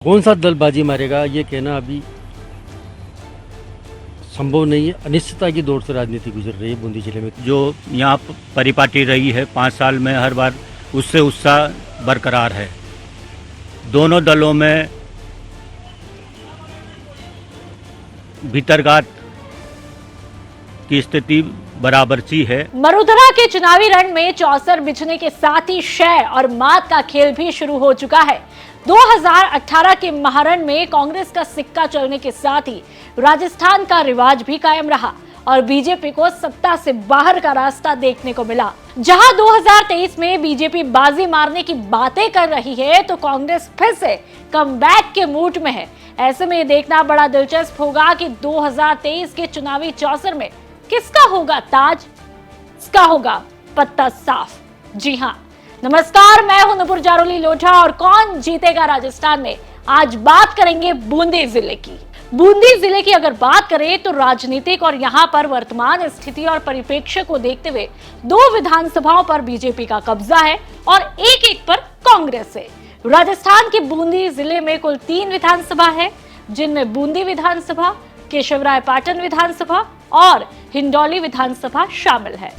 कौन सा दल बाजी मारेगा ये कहना अभी संभव नहीं है। अनिश्चितता की दौर से राजनीति गुजर रही है बूंदी जिले में। जो यहाँ परिपाटी रही है 5 साल में, हर बार उससे उत्साह बरकरार है। दोनों दलों में भीतरघात की स्थिति बराबर सी है। मरुधरा के चुनावी रण में चौसर बिछने के साथ ही शय और मात का खेल भी शुरू हो चुका है। 2018 के महारण में कांग्रेस का सिक्का चलने के साथ ही राजस्थान का रिवाज भी कायम रहा और बीजेपी को सत्ता से बाहर का रास्ता देखने को मिला। जहां 2023 में बीजेपी बाजी मारने की बातें कर रही है तो कांग्रेस फिर से कमबैक के मूड में है। ऐसे में देखना बड़ा दिलचस्प होगा कि 2023 के चुनावी चौसर में किसका होगा ताज, किसका होगा पत्ता साफ। जी हाँ, नमस्कार, मैं हूं नुपुर जारोली लोढ़ा और कौन जीतेगा राजस्थान में आज बात करेंगे बूंदी जिले की। बूंदी जिले की अगर बात करें तो राजनीतिक और यहां पर वर्तमान स्थिति और परिप्रेक्ष्य को देखते हुए 2 विधानसभाओं पर बीजेपी का कब्जा है और एक पर कांग्रेस है। राजस्थान के बूंदी जिले में कुल 3 विधानसभा है, जिनमें बूंदी विधानसभा, केशवरायपाटन विधानसभा और हिंडौली विधानसभा शामिल है।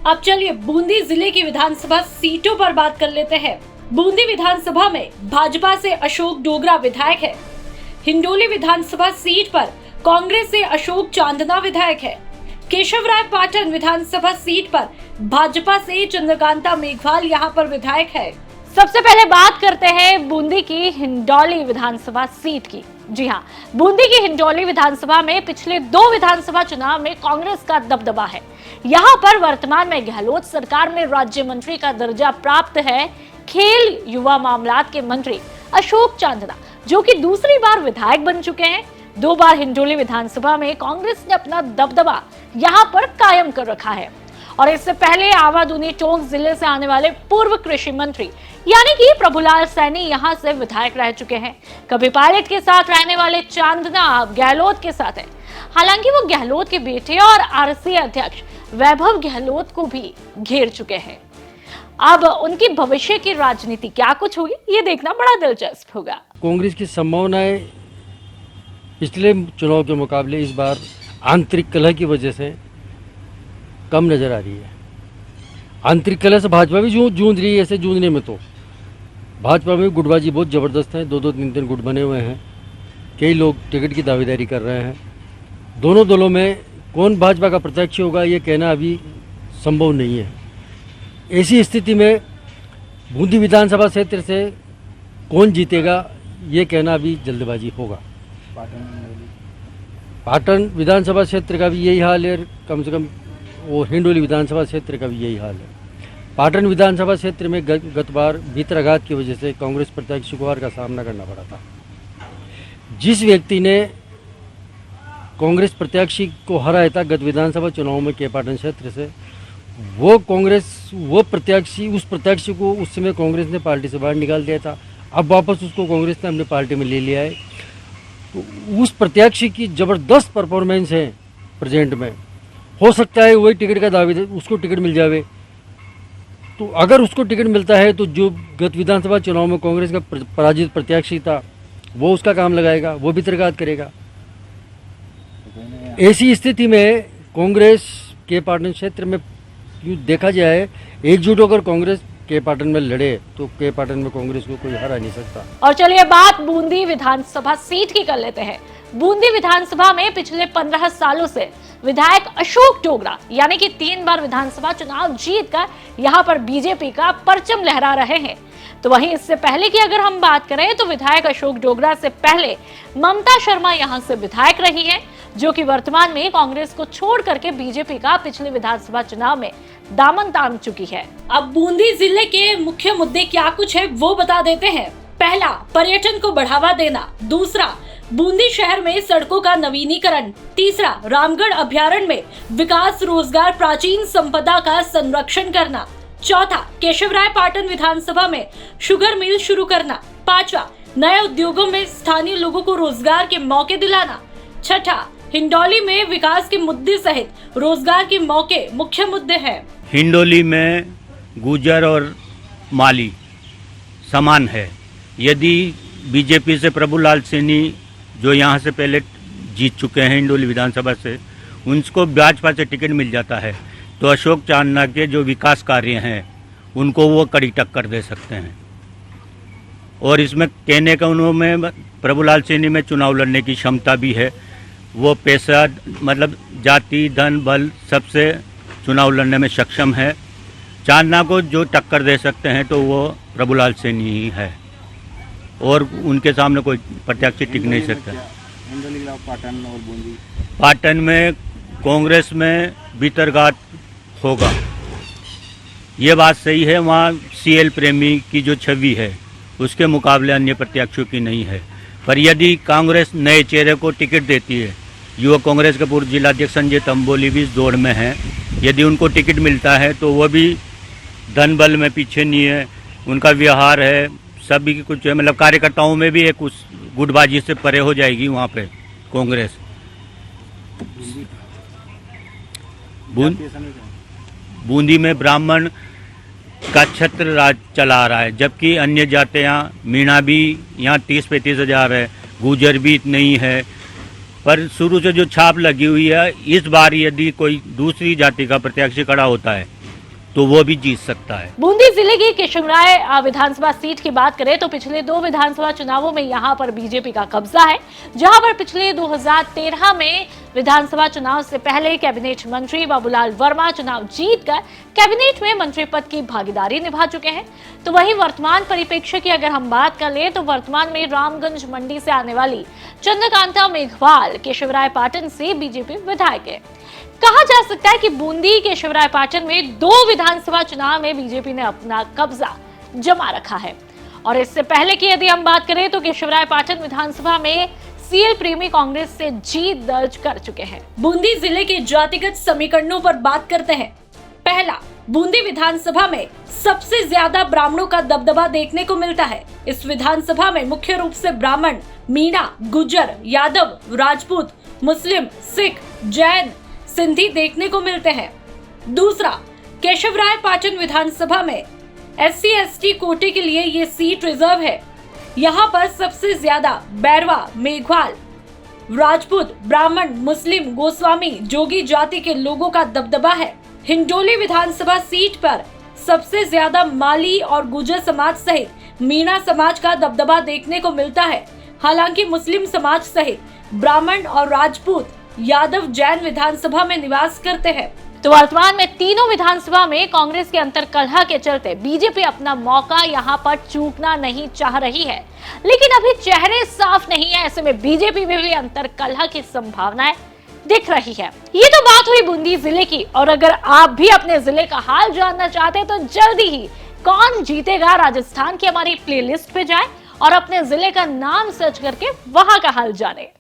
अब चलिए बूंदी जिले की विधानसभा सीटों पर बात कर लेते हैं। बूंदी विधानसभा में भाजपा से अशोक डोगरा विधायक है। हिंडौली विधानसभा सीट पर कांग्रेस से अशोक चांदना विधायक है। केशवरायपाटन विधानसभा सीट पर भाजपा से चंद्रकांता मेघवाल यहां पर विधायक है। सबसे पहले बात करते हैं बूंदी की हिंडौली विधानसभा सीट की। जी हाँ, बूंदी की हिंडौली विधानसभा में पिछले 2 विधानसभा चुनाव में कांग्रेस का दबदबा है। यहाँ पर वर्तमान में गहलोत सरकार में राज्य मंत्री का दर्जा प्राप्त है खेल युवा मामलात के मंत्री अशोक चांदना, जो कि दूसरी बार विधायक बन चुके हैं। 2 बार हिंडौली विधानसभा में कांग्रेस ने अपना दबदबा यहाँ पर कायम कर रखा है और इससे पहले आवादुनी टोंक जिले से आने वाले पूर्व कृषि मंत्री यानी कि प्रभुलाल सैनी यहां से विधायक रह चुके हैं। कभी पायलट के साथ रहने वाले चांदना अब गहलोत के साथ है। हालांकि वो गहलोत के बेटे और आरसीए अध्यक्ष वैभव गहलोत को भी घेर चुके हैं। अब उनकी भविष्य की राजनीति क्या कुछ होगी ये देखना बड़ा दिलचस्प होगा। कांग्रेस की संभावनाएं पिछले चुनाव के मुकाबले इस बार आंतरिक कलह की वजह से कम नजर आ रही है। आंतरिक कलह से भाजपा भी जूझ रही है। ऐसे जूझने में तो भाजपा में गुटबाजी बहुत ज़बरदस्त है। 2-2, 3-3 गुट बने हुए हैं। कई लोग टिकट की दावेदारी कर रहे हैं। दोनों दलों में कौन भाजपा का प्रत्याशी होगा ये कहना अभी संभव नहीं है। ऐसी स्थिति में बूंदी विधानसभा क्षेत्र से कौन जीतेगा ये कहना अभी जल्दबाजी होगा। पाटन विधानसभा क्षेत्र का भी यही हाल है, कम से कम वो हिंडौली विधानसभा क्षेत्र का भी यही हाल है। पाटन विधानसभा क्षेत्र में गत बार भीतरघात की वजह से कांग्रेस प्रत्याशी को हार का सामना करना पड़ा था। जिस व्यक्ति ने कांग्रेस प्रत्याशी को हराया था गत विधानसभा चुनाव में के पाटन क्षेत्र से, वो प्रत्याशी उस प्रत्याशी को उस समय कांग्रेस ने पार्टी से बाहर निकाल दिया था। अब वापस उसको कांग्रेस ने अपनी पार्टी में ले लिया है। तो उस प्रत्याशी की ज़बरदस्त परफॉर्मेंस है प्रेजेंट में। हो सकता है वही टिकट का दावे उसको टिकट मिल जावे। तो अगर उसको टिकट मिलता है तो जो गत विधानसभा चुनाव में कांग्रेस का पराजित प्रत्याशी था वो उसका काम लगाएगा, वो भीतरघात करेगा। ऐसी स्थिति में कांग्रेस के पाटन क्षेत्र में देखा जाए एकजुट होकर कांग्रेस के पाटन में लड़े तो के पाटन में कांग्रेस को कोई हरा नहीं सकता। और चलिए बात बूंदी विधानसभा सीट की कर लेते हैं। बूंदी विधानसभा में पिछले 15 सालों से विधायक अशोक डोगरा यानी कि 3 बार विधानसभा चुनाव जीतकर यहां पर बीजेपी का परचम लहरा रहे हैं। तो वहीं इससे पहले की अगर हम बात करें तो विधायक अशोक डोगरा से पहले ममता शर्मा यहां से विधायक रही है, जो कि वर्तमान में कांग्रेस को छोड़ करके बीजेपी का पिछले विधानसभा चुनाव में दामन थाम चुकी है। अब बूंदी जिले के मुख्य मुद्दे क्या कुछ है वो बता देते हैं। पहला, पर्यटन को बढ़ावा देना। दूसरा, बूंदी शहर में सड़कों का नवीनीकरण। तीसरा, रामगढ़ अभयारण्य में विकास, रोजगार, प्राचीन संपदा का संरक्षण करना। चौथा, केशवरायपाटन विधानसभा में शुगर मिल शुरू करना। पांचवा, नए उद्योगों में स्थानीय लोगों को रोजगार के मौके दिलाना। छठा, हिंडौली में विकास के मुद्दे सहित रोजगार के मौके मुख्य मुद्दे हैं। हिंडौली में गुर्जर और माली समान है। यदि बीजेपी से प्रभुलाल सैनी जो यहाँ से पहले जीत चुके हैं हिंडोली विधानसभा से, उनको भाजपा से टिकट मिल जाता है तो अशोक चांदना के जो विकास कार्य हैं उनको वो कड़ी टक्कर दे सकते हैं। और इसमें कहने का उन्होंने प्रभुलाल सैनी में चुनाव लड़ने की क्षमता भी है। वो पैसा मतलब जाति धन बल सबसे चुनाव लड़ने में सक्षम है। चांदना को जो टक्कर दे सकते हैं तो वो प्रभुलाल सैनी ही है और उनके सामने कोई प्रत्याशी टिक नहीं सकता। पाटन और बूंदी, पाटन में कांग्रेस में भीतरघात होगा, ये बात सही है। वहाँ सीएल प्रेमी की जो छवि है उसके मुकाबले अन्य प्रत्याशियों की नहीं है। पर यदि कांग्रेस नए चेहरे को टिकट देती है, युवा कांग्रेस के पूर्व जिलाध्यक्ष संजय तंबोली भी इस दौड़ में हैं, यदि उनको टिकट मिलता है तो वो भी धन बल में पीछे नहीं है, उनका व्यवहार है सभी की कुछ है, मतलब कार्यकर्ताओं में भी एक उस गुटबाजी से परे हो जाएगी वहाँ पे कांग्रेस। बूंदी में ब्राह्मण का छत्र राज चला रहा है, जबकि अन्य जातियाँ मीणा भी यहाँ 30-35 हज़ार है, गुजर भी इतने ही है। पर शुरू से जो छाप लगी हुई है, इस बार यदि कोई दूसरी जाति का प्रत्याशी खड़ा होता है तो वो भी जीत सकता है। बूंदी जिले की किशनराय विधानसभा सीट की बात करें तो पिछले 2 विधानसभा चुनावों में यहां पर बीजेपी का कब्जा है, जहां पर पिछले 2013 में विधानसभा चुनाव से पहले कैबिनेट मंत्री बाबूलाल वर्मा चुनाव जीतकर कैबिनेट में मंत्री पद की भागीदारी निभा चुके हैं। तो वहीं वर्तमान परिप्रेक्ष्य की अगर हम बात कर ले तो वर्तमान में रामगंज मंडी से आने वाली चंद्रकांता मेघवाल केशवरायपाटन से बीजेपी विधायक है। कहा जा सकता है कि बूंदी केशवरायपाटन में 2 विधानसभा चुनाव में बीजेपी ने अपना कब्जा जमा रखा है। और इससे पहले की यदि हम बात करें तो केशवरायपाटन विधानसभा में सीएल प्रेमी कांग्रेस से जीत दर्ज कर चुके हैं। बूंदी जिले के जातिगत समीकरणों पर बात करते हैं। पहला, बूंदी विधानसभा में सबसे ज्यादा ब्राह्मणों का दबदबा देखने को मिलता है। इस विधानसभा में मुख्य रूप से ब्राह्मण, मीणा, गुज्जर, यादव, राजपूत, मुस्लिम, सिख, जैन, सिंधी देखने को मिलते हैं। दूसरा, केशवरायपाटन विधानसभा में SC/ST कोटे के लिए ये सीट रिजर्व है। यहाँ पर सबसे ज्यादा बैरवा, मेघवाल, राजपूत, ब्राह्मण, मुस्लिम, गोस्वामी, जोगी जाति के लोगों का दबदबा है। हिंडोली विधानसभा सीट पर सबसे ज्यादा माली और गुर्जर समाज सहित मीणा समाज का दबदबा देखने को मिलता है। हालांकि मुस्लिम समाज सहित ब्राह्मण और राजपूत, यादव, जैन विधानसभा में निवास करते हैं। तो वर्तमान में तीनों विधानसभा में कांग्रेस के अंतरकलह के चलते बीजेपी अपना मौका यहां पर चूकना नहीं चाह रही है, लेकिन अभी चेहरे साफ नहीं है। ऐसे में बीजेपी में भी अंतरकलह की संभावनाएं दिख रही है। ये तो बात हुई बूंदी जिले की, और अगर आप भी अपने जिले का हाल जानना चाहते हैं तो जल्दी ही कौन जीतेगा राजस्थान की हमारी प्लेलिस्ट पे जाएं और अपने जिले का नाम सर्च करके वहां का हाल जाने।